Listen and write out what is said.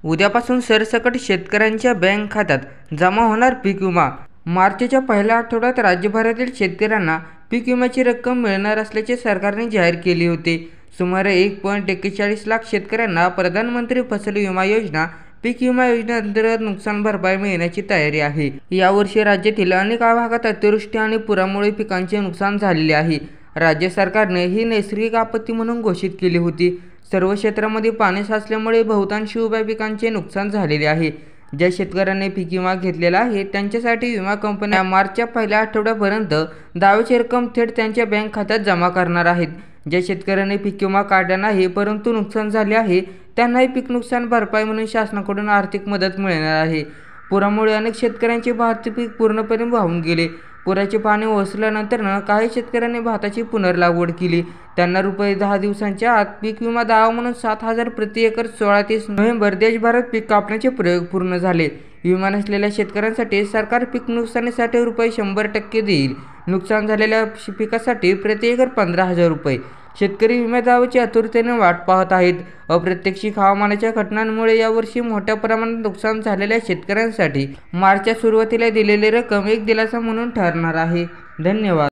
उद्यापासून सरसकट शेतकऱ्यांच्या बँक खात्यात जमा होणार पीक विमा। मार्चच्या पहिल्या आठवड्यात राज्यभरातील शेतकऱ्यांना पीक विम्याची रक्कम मिळणार असल्याचे सरकारने जाहीर केले होते। सुमारे 1.41 लाख शेतकऱ्यांना प्रधानमंत्री फसल विमा योजना पीक विमा योजनेअंतर्गत नुकसान भरपाई मिळण्याची तयारी आहे। यावर्षी राज्यातील अनेक भागात अतिवृष्टी आणि पुरामुळे पिकांचे नुकसान झालेले आहे। राज्य सरकारने ही नैसर्गिक आपत्ती म्हणून घोषित केली होती। सर्व क्षेत्रांमध्ये पाणी साचल्यामुळे बहुतांश उभ्या पिकांचे नुकसान झालेले आहे। ज्या शेतकऱ्यांनी पीक विमा घेतलेला आहे त्यांच्यासाठी विमा कंपन्या मार्चच्या पहिल्या आठवड्यापर्यंत दाव्याची रक्कम थेट त्यांच्या बँक खात्यात जमा करणार आहेत। ज्या शेतकऱ्यांनी पीक विमा काढला नाही परंतु नुकसान झाले आहे त्यांनाही पीक नुकसान भरपाई म्हणून शासनाकडून आर्थिक मदत मिळणार आहे। पुरामुळे अनेक शेतकऱ्यांचे भाताचे पीक पूर्णपणे वाहून गेले। पुराचे पाणी ओसरल्यानंतर काही शेतकऱ्यांनी भाताची पुनर्लागवड केली। त्यांना रुपये 10 दिवसांच्या आत पीक विमा दावा म्हणून 7,000 प्रति एकर 16 ते नोव्हेंबर देशभरात पीक कापण्याचे प्रयोग पूर्ण झाले। विमा नसलेल्या शेतकऱ्यांसाठी सरकार पीक नुकसानीसाठी रुपये 100% देईल। नुकसान झालेल्या पिकासाठी प्रति एकर 15,000 रुपये। शेतकरी विमा दाव्याची आतुरतेने वाट पाहत आहेत। अप्रत्याशित हवामानाच्या घटनांमुळे यावर्षी मोठ्या प्रमाणात नुकसान झालेल्या शेतकऱ्यांसाठी मार्चच्या सुरुवातीला दिलेली रक्कम एक दिलासा म्हणून ठरणार आहे। धन्यवाद।